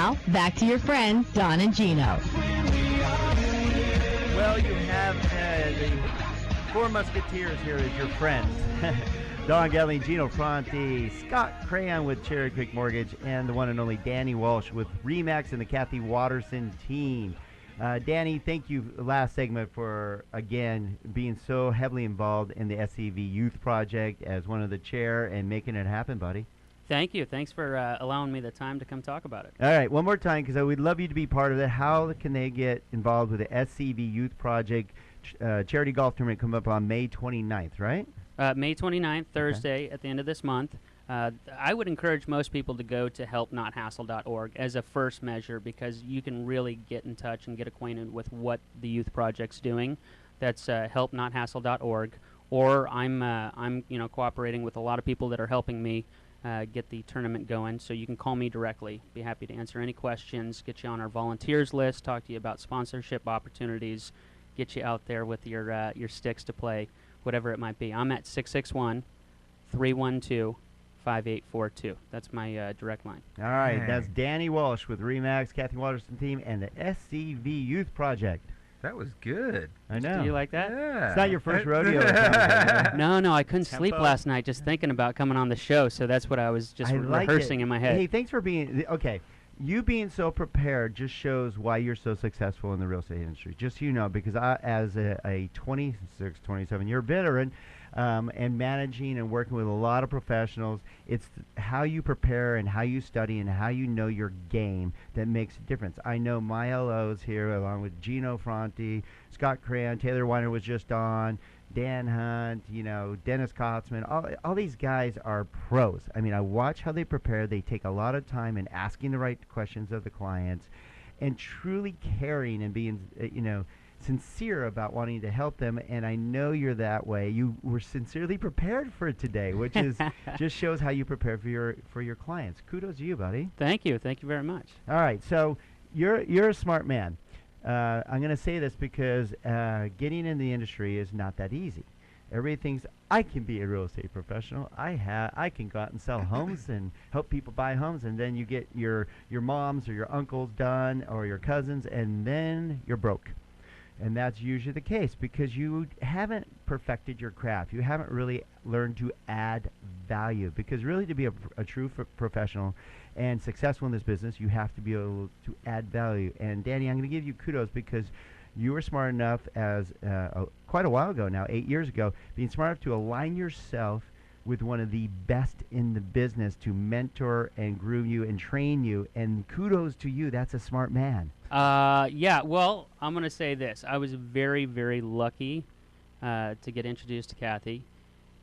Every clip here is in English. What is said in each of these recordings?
Now, back to your friends, Don and Gino. Well, you have the four musketeers here as your friends. Don Gelly, Gino Fronte, Scott Crayon with Cherry Creek Mortgage, and the one and only Danny Walsh with Remax and the Kathy Watterson team. Danny, thank you last segment for, again, being so heavily involved in the SCV Youth Project as one of the chair and making it happen, buddy. Thank you. Thanks for allowing me the time to come talk about it. All right, one more time, because I would love you to be part of it. How can they get involved with the SCV Youth Project charity golf tournament coming up on May 29th, right? May 29th, Thursday, at the end of this month. I would encourage most people to go to helpnothassle.org as a first measure, because you can really get in touch and get acquainted with what the Youth Project's doing. That's helpnothassle.org. Or I'm cooperating with a lot of people that are helping me get the tournament going, so you can call me directly. Be happy to answer any questions, get you on our volunteers list, talk to you about sponsorship opportunities, get you out there with your sticks to play, whatever it might be. I'm at 661-312-5842. That's my direct line. All right, that's Danny Walsh with Remax, Kathy Watterson team, and the SCV Youth Project. That was good. I know. Do you like that? Yeah. It's not your first rodeo. No, I couldn't sleep last night just thinking about coming on the show, so that's what I was just rehearsing in my head. Hey, thanks for being, okay, you being so prepared just shows why you're so successful in the real estate industry. Just so you know, because I, as a 26, 27-year veteran, and managing and working with a lot of professionals, it's how you prepare and how you study and how you know your game that makes a difference. I know my LOs here, along with Gino Fronte, Scott Crayon, Taylor Weiner was just on, Dan Hunt, Dennis Kotzman, all these guys are pros. I mean, I watch how they prepare. They take a lot of time in asking the right questions of the clients and truly caring and being, sincere about wanting to help them, and I know you're that way. You were sincerely prepared for today, which is just shows how you prepare for your clients. Kudos to you, buddy. Thank you very much. All right, so you're a smart man. I'm going to say this because getting in the industry is not that easy. Everybody thinks I can be a real estate professional. I can go out and sell homes and help people buy homes, and then you get your moms or your uncles done or your cousins, and then you're broke. And that's usually the case because you haven't perfected your craft. You haven't really learned to add value, because really to be a true professional and successful in this business, you have to be able to add value. And Danny, I'm going to give you kudos because you were smart enough as quite a while ago now, 8 years ago, being smart enough to align yourself with one of the best in the business to mentor and groom you and train you. And kudos to you. That's a smart man. Well, I'm going to say this. I was very, very lucky to get introduced to Kathy.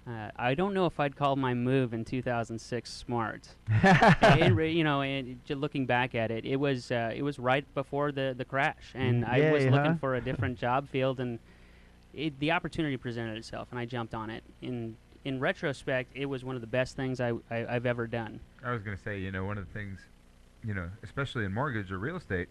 I don't know if I'd call my move in 2006 smart. And looking back at it, it was right before the crash, and I was looking for a different job field, and the opportunity presented itself, and I jumped on it. In retrospect, it was one of the best things I've ever done. I was going to say, one of the things, especially in mortgage or real estate,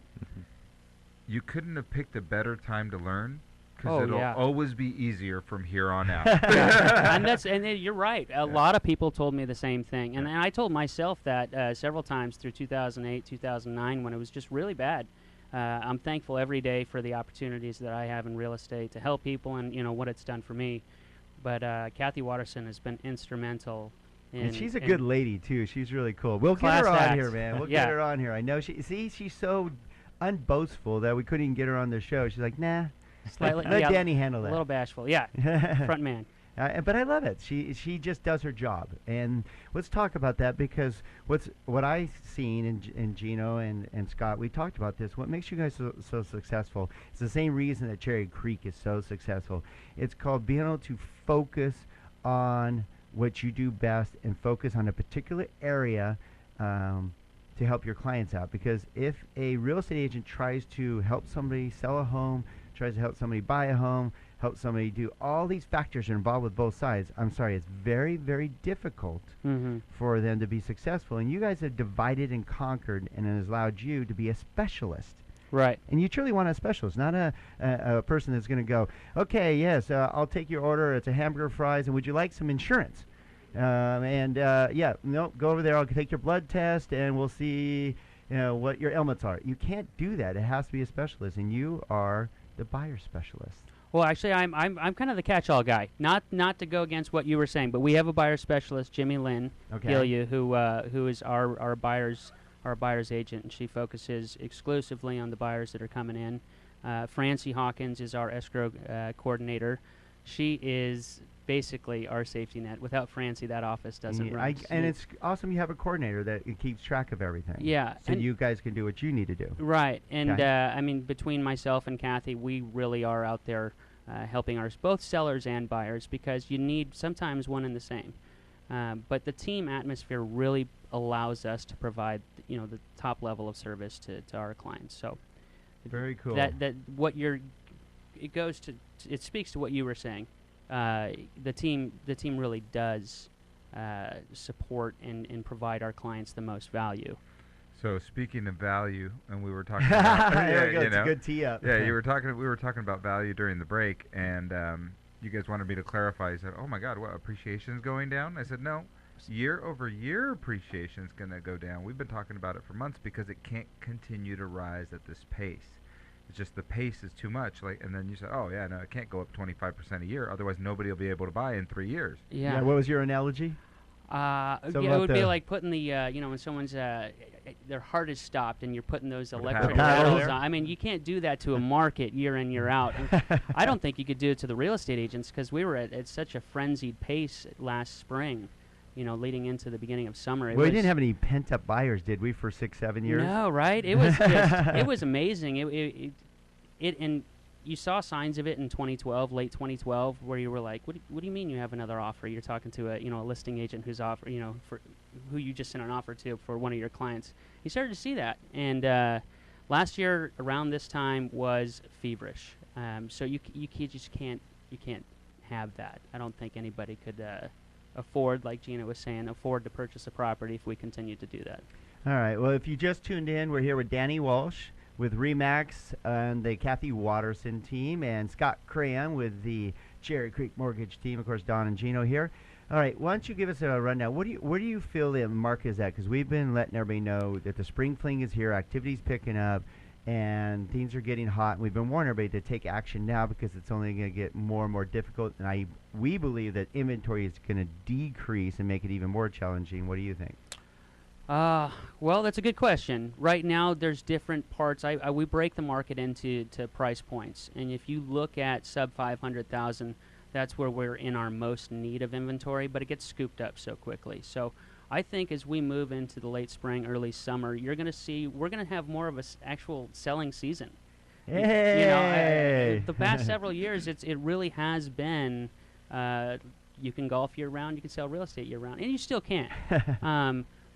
you couldn't have picked a better time to learn, because it'll always be easier from here on out. And you're right. A lot of people told me the same thing, and I told myself that several times through 2008, 2009, when it was just really bad. I'm thankful every day for the opportunities that I have in real estate to help people, and what it's done for me. But Kathy Watterson has been instrumental. And she's a good lady too. She's really cool. We'll get her on here, man. We'll get her on here. I know she's so unboastful that we couldn't even get her on the show. She's like, nah. Let Danny handle that. A little bashful, front man. But I love it. She just does her job. And let's talk about that, because what I've seen in Gino and Scott, we talked about this. What makes you guys so successful? It's the same reason that Cherry Creek is so successful. It's called being able to focus on what you do best and focus on a particular area to help your clients out. Because if a real estate agent tries to help somebody sell a home, tries to help somebody buy a home, help somebody do all these factors are involved with both sides, I'm sorry, it's very, very difficult for them to be successful. And you guys have divided and conquered, and it has allowed you to be a specialist. Right. And you truly want a specialist, not a person that's going to go, okay, yes, I'll take your order. It's a hamburger, fries, and would you like some insurance? Go over there. I'll take your blood test, and we'll see what your ailments are. You can't do that. It has to be a specialist, and you are the buyer specialist. Well, actually, I'm kind of the catch-all guy. Not to go against what you were saying, but we have a buyer specialist, Jimmy Lynn Gillia, who is our buyer's agent, and she focuses exclusively on the buyers that are coming in. Francie Hawkins is our escrow coordinator. She is basically our safety net. Without Francie, that office doesn't run. And it's awesome you have a coordinator that keeps track of everything. Yeah. So you guys can do what you need to do. Right. And, I mean, between myself and Kathy, we really are out there helping both sellers and buyers, because you need sometimes one and the same. But the team atmosphere really allows us to provide, the top level of service to our clients. So very cool. It speaks to what you were saying. The team really does support and provide our clients the most value. So speaking of value, and we were talking about it's a good tee up. Yeah, we were talking about value during the break, and you guys wanted me to clarify. You said, "Oh my God, what, appreciation's going down?" I said, "No, year-over-year appreciation's going to go down. We've been talking about it for months because it can't continue to rise at this pace. It's just the pace is too much." And then you said, "Oh yeah, no, it can't go up 25% a year. Otherwise, nobody will be able to buy in 3 years." Yeah. What was your analogy? It would be like putting the, when someone's their heart is stopped and you're putting those electric pedals on. I mean, you can't do that to a market year in, year out. And I don't think you could do it to the real estate agents, because we were at such a frenzied pace last spring, leading into the beginning of summer. We didn't have any pent-up buyers, did we, for 6-7 years? No, right? It was just, it was amazing. And you saw signs of it in 2012, late 2012, where you were like, "What do you mean you have another offer?" You're talking to a listing agent who's for who you just sent an offer to for one of your clients. You started to see that, and last year around this time was feverish. So you just can't have that. I don't think anybody could afford, like Gino was saying, to purchase a property if we continue to do that. All right. Well, if you just tuned in, we're here with Danny Walsh with Remax and the Kathy Watterson team, and Scott Crayon with the Cherry Creek Mortgage team. Of course, Don and Gino here. All right. Why don't you give us a rundown? Where do you feel the market is at? Because we've been letting everybody know that the spring fling is here, activity's picking up, and things are getting hot. And we've been warning everybody to take action now, because it's only going to get more and more difficult. And we believe that inventory is going to decrease and make it even more challenging. What do you think? Well, that's a good question. Right now, there's different parts. We break the market into price points, and if you look at sub 500,000, that's where we're in our most need of inventory, but it gets scooped up so quickly. So I think as we move into the late spring, early summer, you're going to see we're going to have more of a actual selling season. Hey! The past several years, it really has been. You can golf year round, you can sell real estate year round, and you still can.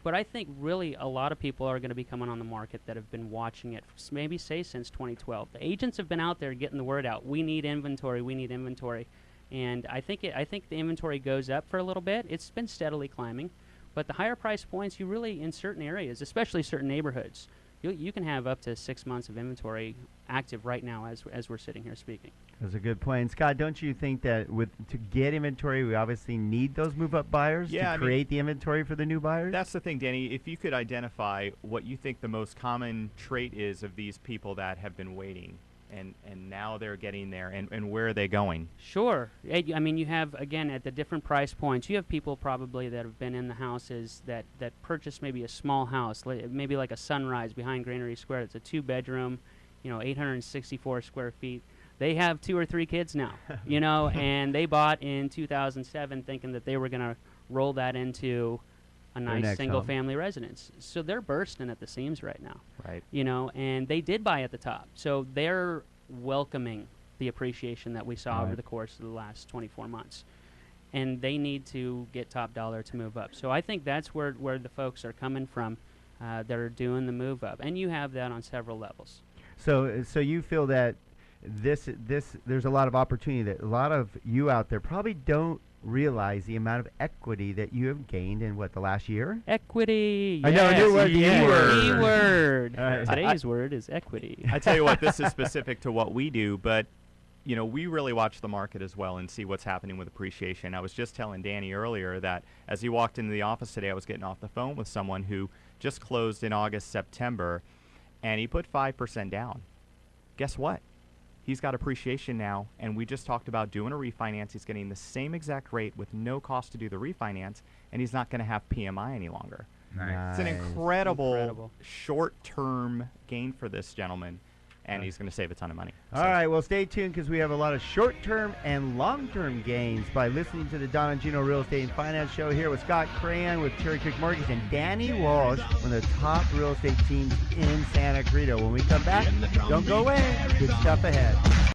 But I think really a lot of people are going to be coming on the market that have been watching it, maybe since 2012. The agents have been out there getting the word out. We need inventory. We need inventory, and I think the inventory goes up for a little bit. It's been steadily climbing, but the higher price points, you really in certain areas, especially certain neighborhoods, you can have up to 6 months of inventory active right now as we're sitting here speaking. That's a good point. Scott, don't you think that to get inventory, we obviously need those move-up buyers to create the inventory for the new buyers? That's the thing, Danny. If you could identify what you think the most common trait is of these people that have been waiting, and now they're getting there, and where are they going? Sure. I mean, you have, again, at the different price points, you have people probably that have been in the houses that purchased maybe a small house, maybe like a Sunrise behind Granary Square. It's a 2-bedroom, 864 square feet. They have 2 or 3 kids now, and they bought in 2007 thinking that they were going to roll that into a nice single-family residence. So they're bursting at the seams right now. Right. And they did buy at the top. So they're welcoming the appreciation that we saw over the course of the last 24 months. And they need to get top dollar to move up. So I think that's where the folks are coming from that are doing the move up. And you have that on several levels. So you feel that there's a lot of opportunity, that a lot of you out there probably don't realize the amount of equity that you have gained in the last year? Equity. I know, a new word. E-word. Right. Today's word is equity. I tell you what, this is specific to what we do, but we really watch the market as well and see what's happening with appreciation. I was just telling Danny earlier that as he walked into the office today, I was getting off the phone with someone who just closed in August, September, and he put 5% down. Guess what? He's got appreciation now, and we just talked about doing a refinance. He's getting the same exact rate with no cost to do the refinance, and he's not going to have PMI any longer. Nice. It's an incredible short-term gain for this gentleman, and he's going to save a ton of money. All right, well, stay tuned because we have a lot of short-term and long-term gains by listening to the Don and Gino Real Estate and Finance Show here with Scott Crayon with Cherry Creek Mortgage and Danny Walsh, one of the top real estate teams in Santa Cruz. When we come back, don't go away. Good stuff ahead.